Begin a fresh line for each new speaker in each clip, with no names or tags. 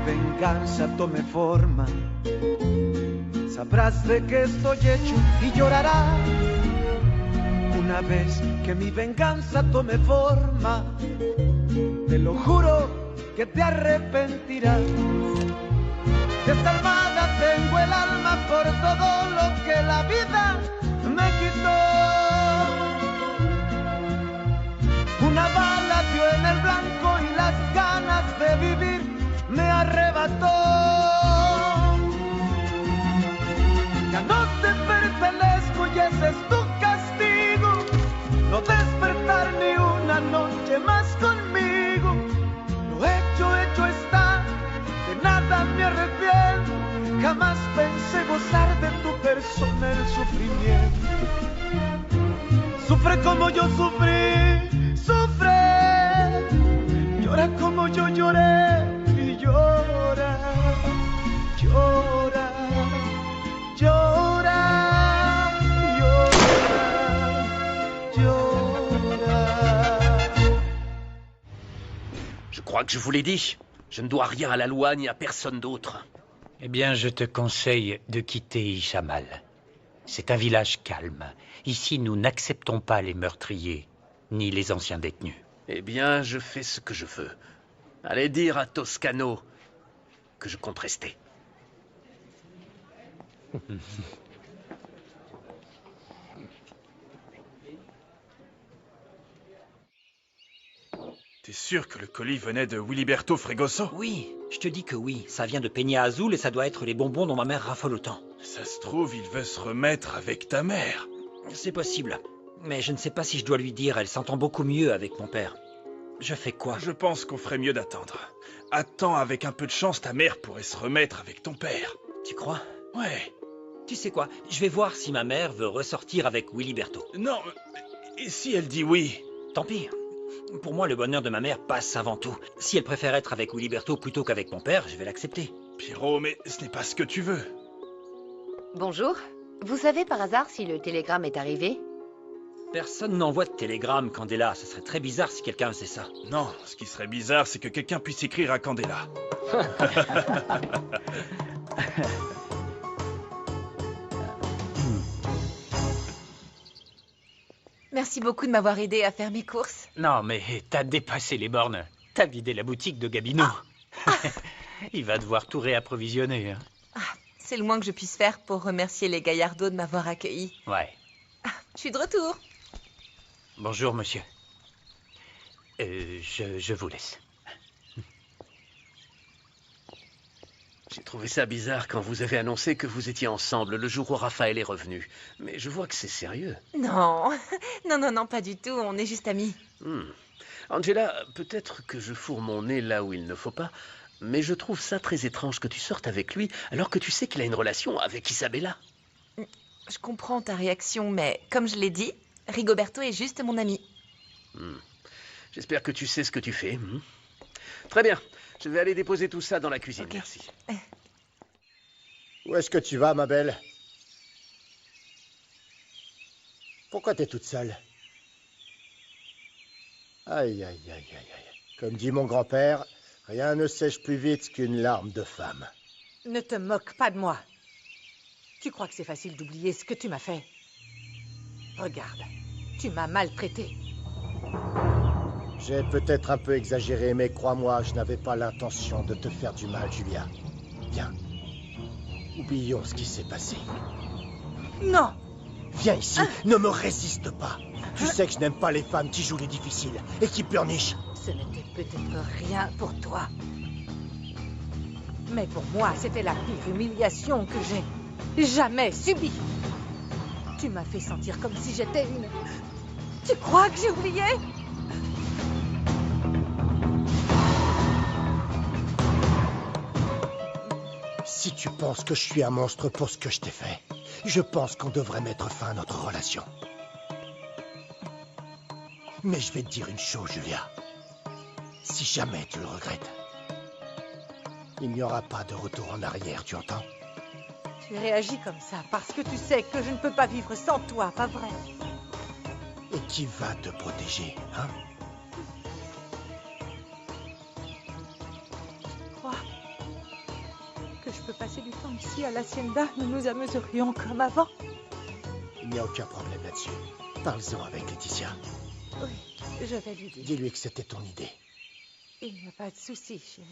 venganza tome forma, sabrás de qué estoy hecho y llorarás. Una vez que mi venganza tome forma, te lo juro que te arrepentirás. Desalmada tengo el alma por todo lo que la vida me quitó. Una bala dio en el blanco y las ganas de vivir me arrebató. Ya no te pertenezco y ese es tu castigo, no despertar ni una noche más conmigo. Lo hecho está, de nada me arrepiento. Jamás pensé gozar de tu persona el sufrimiento. Sufre como yo sufrí, sufre. Llora como yo lloré y llora, llora, llora, llora, llora.
Je crois que je vous l'ai dit. Je ne dois rien à la loi ni à personne d'autre.
Eh bien, je te conseille de quitter Ishamal. C'est un village calme. Ici, nous n'acceptons pas les meurtriers, ni les anciens détenus.
Eh bien, je fais ce que je veux. Allez dire à Toscano que je compte rester.
T'es sûr que le colis venait de Wiliberto Fregoso?
Oui, je te dis que oui. Ça vient de Peña Azul et ça doit être les bonbons dont ma mère raffole autant.
Ça se trouve, il veut se remettre avec ta mère.
C'est possible. Mais je ne sais pas si je dois lui dire. Elle s'entend beaucoup mieux avec mon père. Je fais quoi?
Je pense qu'on ferait mieux d'attendre. Attends, avec un peu de chance, ta mère pourrait se remettre avec ton père.
Tu crois?
Ouais.
Tu sais quoi? Je vais voir si ma mère veut ressortir avec Wiliberto.
Non, et si elle dit oui?
Tant pis. Pour moi, le bonheur de ma mère passe avant tout. Si elle préfère être avec Wiliberto plutôt qu'avec mon père, je vais l'accepter.
Pierrot, mais ce n'est pas ce que tu veux.
Bonjour. Vous savez par hasard si le télégramme est arrivé?
Personne n'envoie de télégramme, Candela. Ce serait très bizarre si quelqu'un faisait ça.
Non, ce qui serait bizarre, c'est que quelqu'un puisse écrire à Candela.
Merci beaucoup de m'avoir aidé à faire mes courses.
Non, mais t'as dépassé les bornes. T'as vidé la boutique de Gabino. Il va devoir tout réapprovisionner. Hein.
C'est le moins que je puisse faire pour remercier les Gaillardeaux de m'avoir accueilli.
Ouais.
Je suis de retour.
Bonjour, monsieur. Je vous laisse.
J'ai trouvé ça bizarre quand vous avez annoncé que vous étiez ensemble le jour où Raphaël est revenu. Mais je vois que c'est sérieux.
Non, non, pas du tout. On est juste amis.
Angela, peut-être que je fourre mon nez là où il ne faut pas, mais je trouve ça très étrange que tu sortes avec lui alors que tu sais qu'il a une relation avec Isabella.
Je comprends ta réaction, mais comme je l'ai dit, Rigoberto est juste mon ami.
J'espère que tu sais ce que tu fais. Très bien. Je vais aller déposer tout ça dans la cuisine.
Okay.
Merci.
Où est-ce que tu vas, ma belle? Pourquoi t'es toute seule? Aïe, aïe, aïe, aïe, aïe. Comme dit mon grand-père, rien ne sèche plus vite qu'une larme de femme.
Ne te moque pas de moi. Tu crois que c'est facile d'oublier ce que tu m'as fait? Regarde, tu m'as maltraité.
J'ai peut-être un peu exagéré, mais crois-moi, je n'avais pas l'intention de te faire du mal, Julia. Viens, oublions ce qui s'est passé.
Non!
Viens ici, ne me résiste pas. Tu sais que je n'aime pas les femmes qui jouent les difficiles et qui pleurnichent.
Ce n'était peut-être rien pour toi. Mais pour moi, c'était la pire humiliation que j'ai jamais subie. Tu m'as fait sentir comme si j'étais une... Tu crois que j'ai oublié?
Si tu penses que je suis un monstre pour ce que je t'ai fait, je pense qu'on devrait mettre fin à notre relation. Mais je vais te dire une chose, Julia. Si jamais tu le regrettes, il n'y aura pas de retour en arrière, tu entends?
Tu réagis comme ça parce que tu sais que je ne peux pas vivre sans toi, pas vrai?
Et qui va te protéger, hein?
Quoi? peux passer du temps ici à l'hacienda, nous nous amuserions comme avant.
Il n'y a aucun problème là-dessus. Parle-en avec Laetitia.
Oui, je vais lui dire.
Dis-lui que c'était ton idée.
Il n'y a pas de souci, chérie.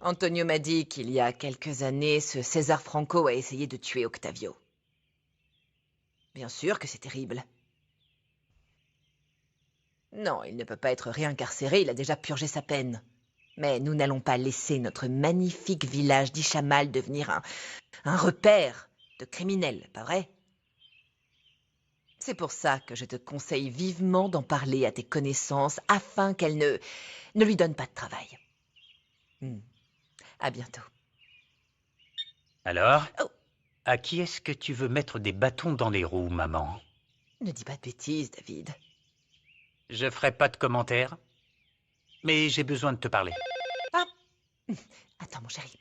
Antonio m'a dit qu'il y a quelques années, ce César Franco a essayé de tuer Octavio. Bien sûr que c'est terrible. Non, il ne peut pas être réincarcéré, il a déjà purgé sa peine. Mais nous n'allons pas laisser notre magnifique village d'Ichamal devenir un repère de criminels, pas vrai? C'est pour ça que je te conseille vivement d'en parler à tes connaissances afin qu'elles ne lui donnent pas de travail. À bientôt.
Alors,
Oh.
à qui est-ce que tu veux mettre des bâtons dans les roues, maman?
Ne dis pas de bêtises, David.
Je ferai pas de commentaires, mais j'ai besoin de te parler.
Attends, mon chéri.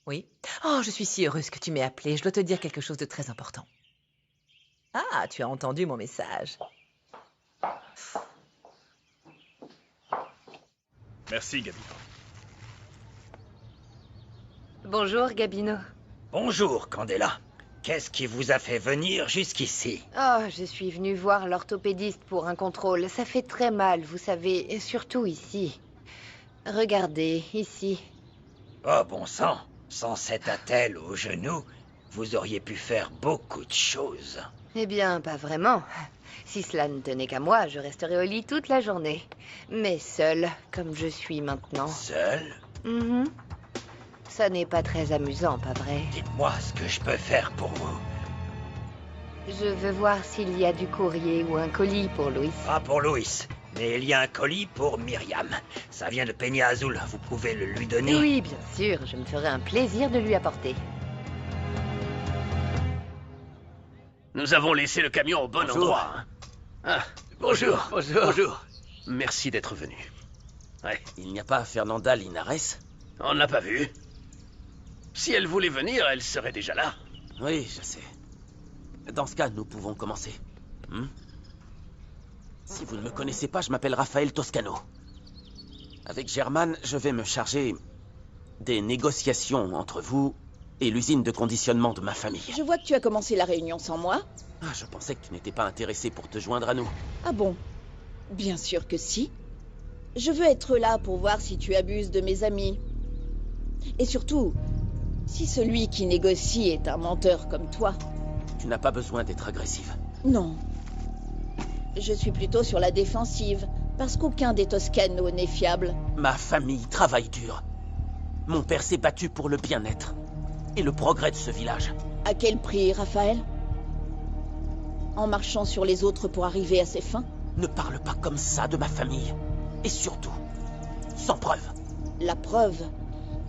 Oui? Oh, je suis si heureuse que tu m'aies appelé. Je dois te dire quelque chose de très important. Ah, tu as entendu mon message.
Merci, Gabino.
Bonjour, Gabino.
Bonjour, Candela. Qu'est-ce qui vous a fait venir jusqu'ici?
Oh, je suis venue voir l'orthopédiste pour un contrôle. Ça fait très mal, vous savez, et surtout ici. Regardez, ici.
Oh, bon sang. Sans cette attelle au genou, vous auriez pu faire beaucoup de choses.
Eh bien, pas vraiment. Si cela ne tenait qu'à moi, je resterais au lit toute la journée. Mais seule, comme je suis maintenant.
Seul?
Ça n'est pas très amusant, pas vrai?
Dites-moi ce que je peux faire pour vous.
Je veux voir s'il y a du courrier ou un colis pour Louis.
Pas pour Louis, mais il y a un colis pour Myriam. Ça vient de Peña Azul, vous pouvez le lui donner?
Oui, bien sûr, je me ferai un plaisir de lui apporter.
Nous avons laissé le camion au bon endroit. Hein. Ah, bonjour. Bonjour. Merci d'être venu. Ouais.
Il n'y a pas Fernanda Linares?
On ne l'a pas vue. Si elle voulait venir, elle serait déjà là.
Oui, je sais. Dans ce cas, nous pouvons commencer. Si vous ne me connaissez pas, je m'appelle Raphaël Toscano. Avec German, je vais me charger des négociations entre vous et l'usine de conditionnement de ma famille.
Je vois que tu as commencé la réunion sans moi.
Ah, je pensais que tu n'étais pas intéressé pour te joindre à nous.
Ah bon? Bien sûr que si. Je veux être là pour voir si tu abuses de mes amis. Et surtout, si celui qui négocie est un menteur comme toi.
Tu n'as pas besoin d'être agressive.
Non. Je suis plutôt sur la défensive, parce qu'aucun des Toscano n'est fiable.
Ma famille travaille dur. Mon père s'est battu pour le bien-être et le progrès de ce village.
À quel prix, Raphaël? En marchant sur les autres pour arriver à ses fins?
Ne parle pas comme ça de ma famille. Et surtout, sans preuve.
La preuve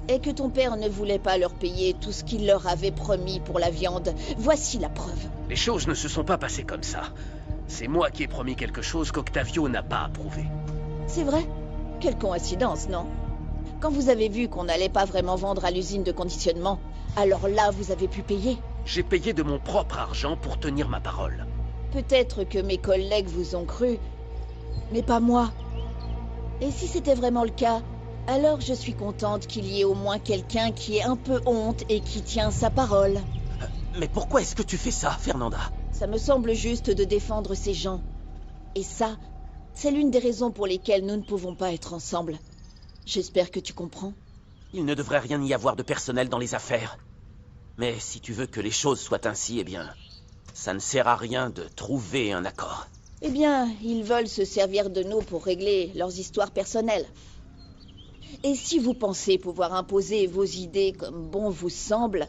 est que ton père ne voulait pas leur payer tout ce qu'il leur avait promis pour la viande. Voici la preuve.
Les choses ne se sont pas passées comme ça. C'est moi qui ai promis quelque chose qu'Octavio n'a pas approuvé.
C'est vrai? Quelle coïncidence, non? Quand vous avez vu qu'on n'allait pas vraiment vendre à l'usine de conditionnement, alors là, vous avez pu payer.
J'ai payé de mon propre argent pour tenir ma parole.
Peut-être que mes collègues vous ont cru, mais pas moi. Et si c'était vraiment le cas, alors je suis contente qu'il y ait au moins quelqu'un qui ait un peu honte et qui tient sa parole.
Mais pourquoi est-ce que tu fais ça, Fernanda?
Ça me semble juste de défendre ces gens. Et ça, c'est l'une des raisons pour lesquelles nous ne pouvons pas être ensemble. J'espère que tu comprends.
Il ne devrait rien y avoir de personnel dans les affaires. Mais si tu veux que les choses soient ainsi, eh bien, ça ne sert à rien de trouver un accord.
Eh bien, ils veulent se servir de nous pour régler leurs histoires personnelles. Et si vous pensez pouvoir imposer vos idées comme bon vous semble,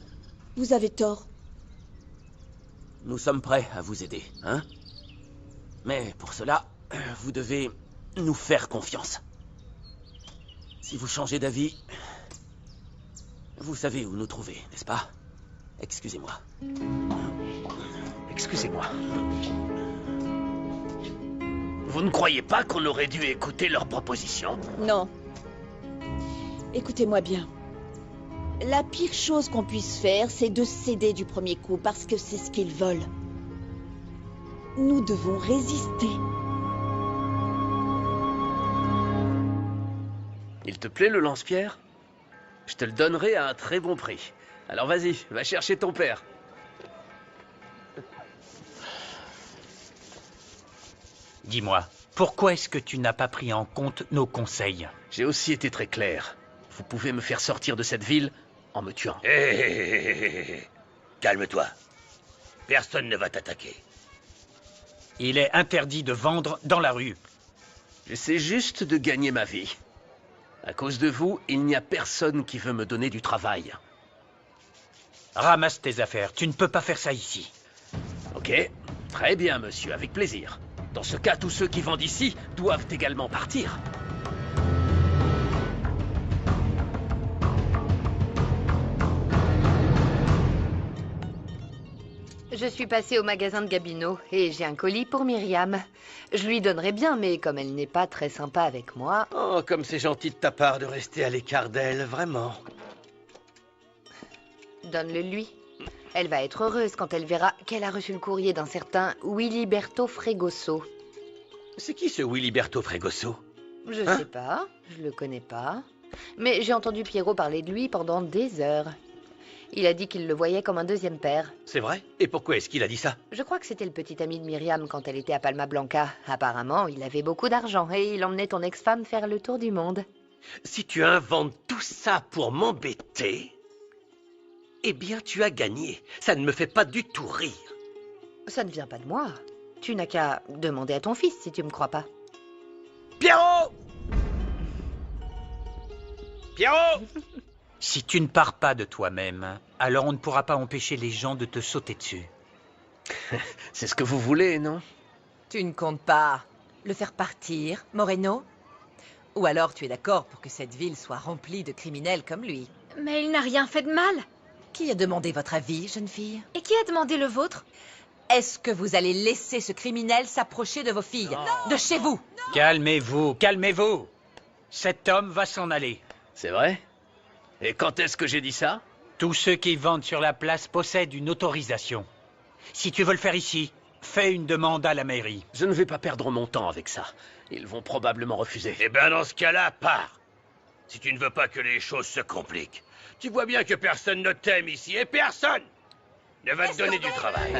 vous avez tort.
Nous sommes prêts à vous aider, hein? Mais pour cela, vous devez nous faire confiance. Si vous changez d'avis, vous savez où nous trouver, n'est-ce pas? Excusez-moi.
Excusez-moi. Vous ne croyez pas qu'on aurait dû écouter leurs propositions?
Non. Écoutez-moi bien. La pire chose qu'on puisse faire, c'est de céder du premier coup, parce que c'est ce qu'ils veulent. Nous devons résister.
Il te plaît le lance-pierre? Je te le donnerai à un très bon prix. Alors vas-y, va chercher ton père.
Dis-moi, pourquoi est-ce que tu n'as pas pris en compte nos conseils?
J'ai aussi été très clair. Vous pouvez me faire sortir de cette ville en me tuant.
Hé, calme-toi. Personne ne va t'attaquer.
Il est interdit de vendre dans la rue.
J'essaie juste de gagner ma vie. À cause de vous, il n'y a personne qui veut me donner du travail.
Ramasse tes affaires, tu ne peux pas faire ça ici.
Ok, très bien, monsieur, avec plaisir. Dans ce cas, tous ceux qui vendent ici doivent également partir.
Je suis passée au magasin de Gabino et j'ai un colis pour Myriam. Je lui donnerais bien, mais comme elle n'est pas très sympa avec moi...
Oh, comme c'est gentil de ta part de rester à l'écart d'elle, vraiment.
Donne-le lui. Elle va être heureuse quand elle verra qu'elle a reçu le courrier d'un certain Wiliberto Fregoso.
C'est qui ce Wiliberto Fregoso?
Je sais pas, je le connais pas. Mais j'ai entendu Pierrot parler de lui pendant des heures. Il a dit qu'il le voyait comme un deuxième père.
C'est vrai? Et pourquoi est-ce qu'il a dit ça?
Je crois que c'était le petit ami de Myriam quand elle était à Palma Blanca. Apparemment, il avait beaucoup d'argent et il emmenait ton ex-femme faire le tour du monde.
Si tu inventes tout ça pour m'embêter, eh bien tu as gagné. Ça ne me fait pas du tout rire.
Ça ne vient pas de moi. Tu n'as qu'à demander à ton fils si tu me crois pas.
Pierrot! Pierrot!
Si tu ne pars pas de toi-même, alors on ne pourra pas empêcher les gens de te sauter dessus.
C'est ce que vous voulez, non?
Tu ne comptes pas le faire partir, Moreno? Ou alors tu es d'accord pour que cette ville soit remplie de criminels comme lui?
Mais il n'a rien fait de mal.
Qui a demandé votre avis, jeune fille?
Et qui a demandé le vôtre?
Est-ce que vous allez laisser ce criminel s'approcher de vos filles? De chez vous?
Calmez-vous, calmez-vous. Cet homme va s'en aller.
C'est vrai? Et quand est-ce que j'ai dit ça?
Tous ceux qui vendent sur la place possèdent une autorisation. Si tu veux le faire ici, fais une demande à la mairie.
Je ne vais pas perdre mon temps avec ça. Ils vont probablement refuser.
Eh ben dans ce cas-là, pars. Si tu ne veux pas que les choses se compliquent. Tu vois bien que personne ne t'aime ici et personne ne va te donner du travail.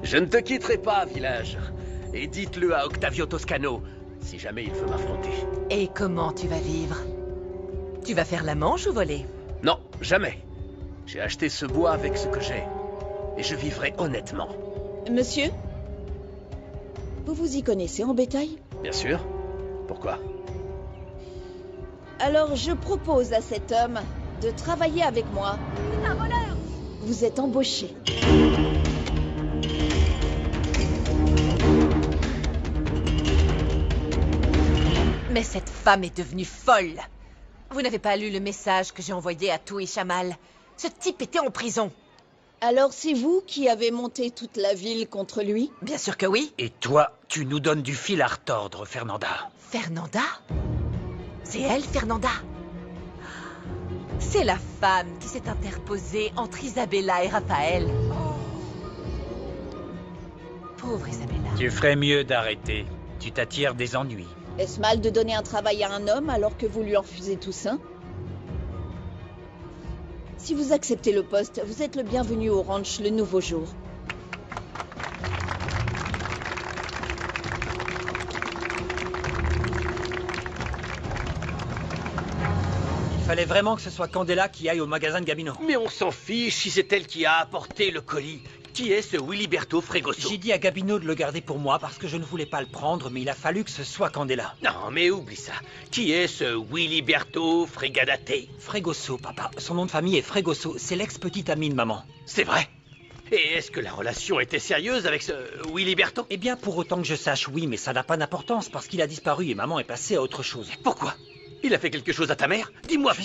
Je ne te quitterai pas, village. Et dites-le à Octavio Toscano, si jamais il veut m'affronter.
Et comment tu vas vivre? Tu vas faire la manche ou voler?
Non, jamais. J'ai acheté ce bois avec ce que j'ai. Et je vivrai honnêtement.
Monsieur? Vous vous y connaissez en bétail?
Bien sûr. Pourquoi?
Alors je propose à cet homme de travailler avec moi.
C'est un voleur!
Vous êtes embauché.
Mais cette femme est devenue folle. Vous n'avez pas lu le message que j'ai envoyé à Touy Chamal? Ce type était en prison.
Alors c'est vous qui avez monté toute la ville contre lui?
Bien sûr que oui.
Et toi, tu nous donnes du fil à retordre, Fernanda.
Fernanda? C'est elle, Fernanda? C'est la femme qui s'est interposée entre Isabella et Raphaël. Pauvre Isabella.
Tu ferais mieux d'arrêter. Tu t'attires des ennuis.
Est-ce mal de donner un travail à un homme alors que vous lui en refusez tout ça? Si vous acceptez le poste, vous êtes le bienvenu au ranch Le Nouveau Jour.
Il fallait vraiment que ce soit Candela qui aille au magasin de Gabino.
Mais on s'en fiche si c'est elle qui a apporté le colis. Qui est ce Wiliberto Fregoso?
J'ai dit à Gabino de le garder pour moi parce que je ne voulais pas le prendre, mais il a fallu que ce soit Candela.
Non, mais oublie ça. Qui est ce Wiliberto Fregadate?
Fregoso, papa. Son nom de famille est Fregoso. C'est l'ex-petite amie de maman.
C'est vrai? Et est-ce que la relation était sérieuse avec ce Wiliberto?
Eh bien, pour autant que je sache, oui, mais ça n'a pas d'importance parce qu'il a disparu et maman est passée à autre chose.
Pourquoi? Il a fait quelque chose à ta mère? Dis-moi.
Je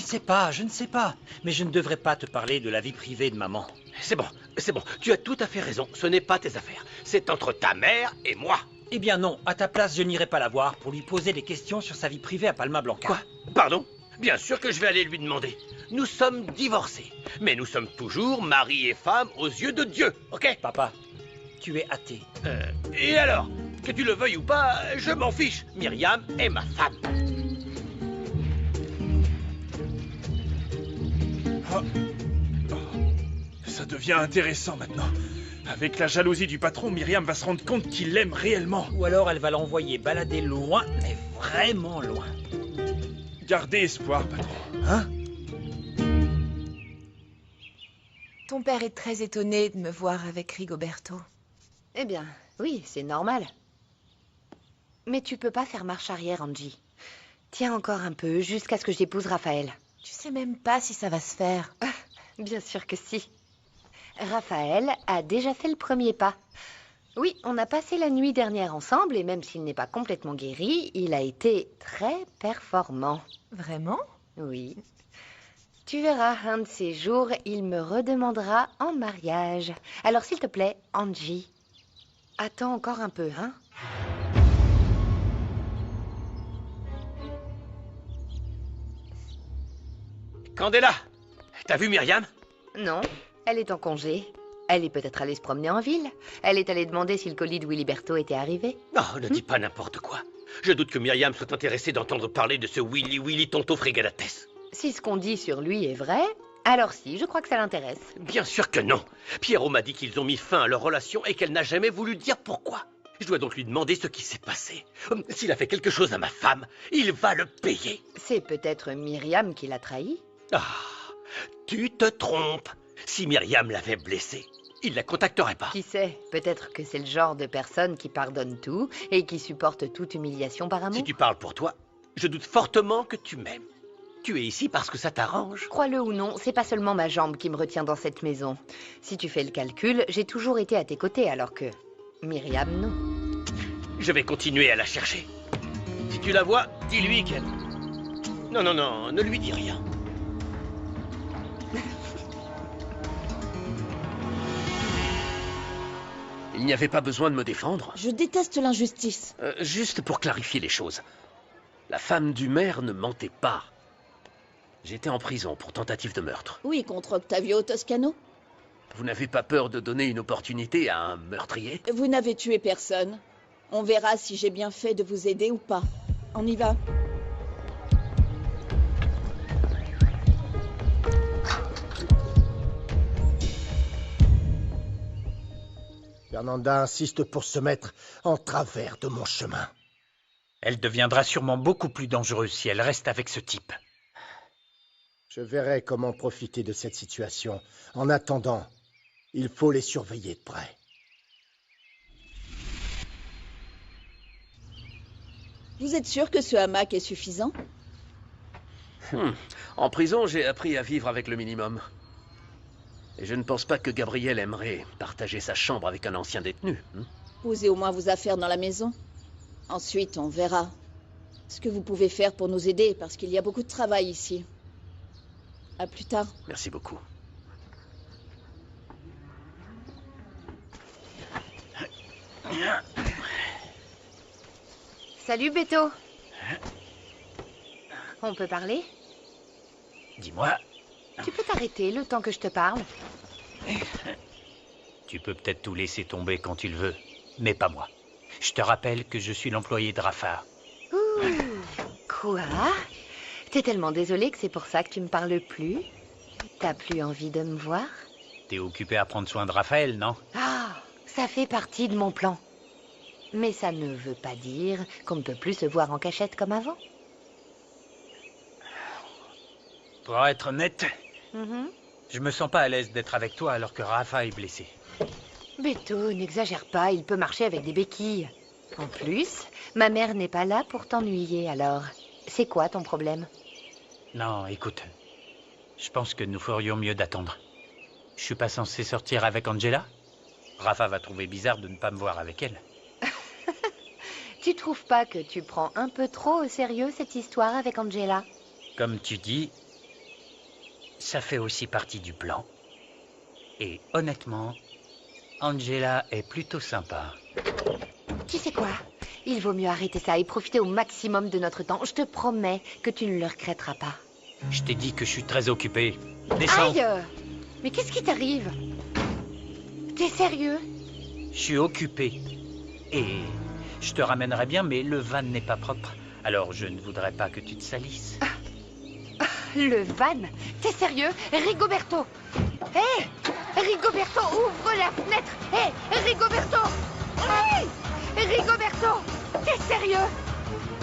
ne sais pas. Mais je ne devrais pas te parler de la vie privée de maman.
C'est bon. Tu as tout à fait raison. Ce n'est pas tes affaires. C'est entre ta mère et moi.
Eh bien non, à ta place, je n'irai pas la voir pour lui poser des questions sur sa vie privée à Palma Blanca.
Quoi? Pardon? Bien sûr que je vais aller lui demander. Nous sommes divorcés, mais nous sommes toujours mari et femme aux yeux de Dieu, ok?
Papa, tu es athée.
Et alors? Que tu le veuilles ou pas, je m'en fiche. Myriam est ma femme.
Ça devient intéressant maintenant. Avec la jalousie du patron, Myriam va se rendre compte qu'il l'aime réellement.
Ou alors elle va l'envoyer balader loin, mais vraiment loin.
Gardez espoir, patron, hein?
Ton père est très étonné de me voir avec Rigoberto.
Eh bien, oui, c'est normal. Mais tu peux pas faire marche arrière, Angie. Tiens encore un peu, jusqu'à ce que j'épouse Raphaël.
Tu sais même pas si ça va se faire.
Bien sûr que si. Raphaël a déjà fait le premier pas. Oui, on a passé la nuit dernière ensemble et même s'il n'est pas complètement guéri, il a été très performant.
Vraiment?
Oui. Tu verras, un de ces jours, il me redemandera en mariage. Alors s'il te plaît, Angie, attends encore un peu, hein?
Candela, t'as vu Myriam?
Non, elle est en congé. Elle est peut-être allée se promener en ville. Elle est allée demander si le colis de Willyberto était arrivé.
Oh, ne dis pas n'importe quoi. Je doute que Myriam soit intéressée d'entendre parler de ce Willy Tonto Frégadates.
Si ce qu'on dit sur lui est vrai, alors si, je crois que ça l'intéresse.
Bien sûr que non. Pierrot m'a dit qu'ils ont mis fin à leur relation et qu'elle n'a jamais voulu dire pourquoi. Je dois donc lui demander ce qui s'est passé. S'il a fait quelque chose à ma femme, il va le payer.
C'est peut-être Myriam qui l'a trahi.
Ah, tu te trompes. Si Myriam l'avait blessé, il la contacterait pas.
Qui sait, peut-être que c'est le genre de personne qui pardonne tout et qui supporte toute humiliation par amour.
Si tu parles pour toi, je doute fortement que tu m'aimes. Tu es ici parce que ça t'arrange.
Crois-le ou non, c'est pas seulement ma jambe qui me retient dans cette maison. Si tu fais le calcul, j'ai toujours été à tes côtés alors que Myriam, non.
Je vais continuer à la chercher. Si tu la vois, dis-lui qu'elle... Non, ne lui dis rien. Il n'y avait pas besoin de me défendre.
Je déteste l'injustice.
Juste pour clarifier les choses. La femme du maire ne mentait pas. J'étais en prison pour tentative de meurtre.
Oui, contre Octavio Toscano.
Vous n'avez pas peur de donner une opportunité à un meurtrier?
Vous n'avez tué personne. On verra si j'ai bien fait de vous aider ou pas. On y va.
Fernanda insiste pour se mettre en travers de mon chemin.
Elle deviendra sûrement beaucoup plus dangereuse si elle reste avec ce type.
Je verrai comment profiter de cette situation. En attendant, il faut les surveiller de près.
Vous êtes sûr que ce hamac est suffisant?
En prison, j'ai appris à vivre avec le minimum. Et je ne pense pas que Gabriel aimerait partager sa chambre avec un ancien détenu.
Posez au moins vos affaires dans la maison. Ensuite, on verra ce que vous pouvez faire pour nous aider, parce qu'il y a beaucoup de travail ici. À plus tard.
Merci beaucoup.
Salut, Beto. On peut parler?
Dis-moi.
Tu peux t'arrêter le temps que je te parle?
Tu peux peut-être tout laisser tomber quand tu le veux, mais pas moi. Je te rappelle que je suis l'employé de Rafa.
Ouh, quoi? T'es tellement désolé que c'est pour ça que tu me parles plus? T'as plus envie de me voir?
T'es occupé à prendre soin de Raphaël, non?
Ah, ça fait partie de mon plan. Mais ça ne veut pas dire qu'on ne peut plus se voir en cachette comme avant.
Pour être honnête, je me sens pas à l'aise d'être avec toi alors que Rafa est blessé.
Beto, n'exagère pas, il peut marcher avec des béquilles. En plus, ma mère n'est pas là pour t'ennuyer, alors c'est quoi ton problème?
Non, écoute, je pense que nous ferions mieux d'attendre. Je suis pas censé sortir avec Angela? Rafa va trouver bizarre de ne pas me voir avec elle.
Tu trouves pas que tu prends un peu trop au sérieux cette histoire avec Angela?
Comme tu dis, ça fait aussi partie du plan. Et honnêtement, Angela est plutôt sympa.
Tu sais quoi? Il vaut mieux arrêter ça et profiter au maximum de notre temps. Je te promets que tu ne le regretteras pas.
Je t'ai dit que je suis très occupé. Descends.
Aïe! Mais qu'est-ce qui t'arrive? T'es sérieux?
Je suis occupé. Et je te ramènerai bien, mais le van n'est pas propre. Alors je ne voudrais pas que tu te salisses.
Le van? T'es sérieux? Rigoberto! Hé! Rigoberto, ouvre la fenêtre! Hé! Rigoberto! Hé! Rigoberto! T'es sérieux?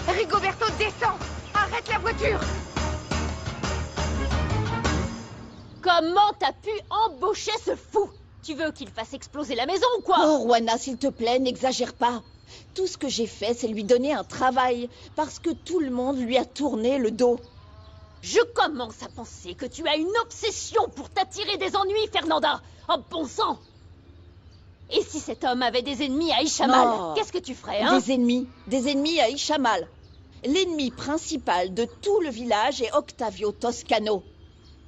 Rigoberto, descends! Arrête la voiture!
Comment t'as pu embaucher ce fou? Tu veux qu'il fasse exploser la maison ou quoi?
Oh, Juana, s'il te plaît, n'exagère pas. Tout ce que j'ai fait, c'est lui donner un travail, parce que tout le monde lui a tourné le dos.
Je commence à penser que tu as une obsession pour t'attirer des ennuis, Fernanda. Oh, bon sang! Et si cet homme avait des ennemis à Ishamal,
Oh.
qu'est-ce que tu ferais, hein?
Des ennemis à Ishamal. L'ennemi principal de tout le village est Octavio Toscano.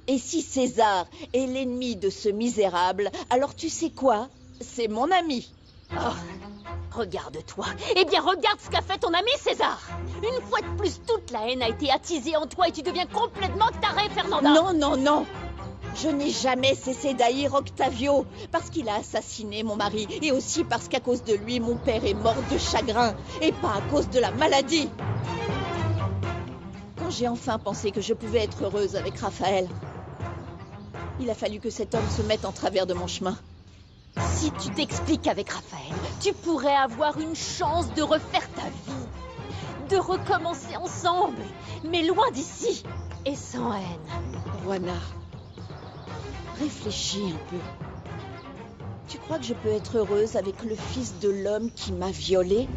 Et si César est l'ennemi de ce misérable, alors tu sais quoi? C'est mon ami.
Oh, regarde-toi. Eh bien, regarde ce qu'a fait ton ami César. Une fois de plus, toute la haine a été attisée en toi et tu deviens complètement taré, Fernanda.
Non, non, non. Je n'ai jamais cessé d'haïr Octavio parce qu'il a assassiné mon mari et aussi parce qu'à cause de lui, mon père est mort de chagrin et pas à cause de la maladie. Quand j'ai enfin pensé que je pouvais être heureuse avec Raphaël, il a fallu que cet homme se mette en travers de mon chemin.
Si tu t'expliques avec Raphaël, tu pourrais avoir une chance de refaire ta vie, de recommencer ensemble, mais loin d'ici et sans haine.
Juana, réfléchis un peu. Tu crois que je peux être heureuse avec le fils de l'homme qui m'a violée?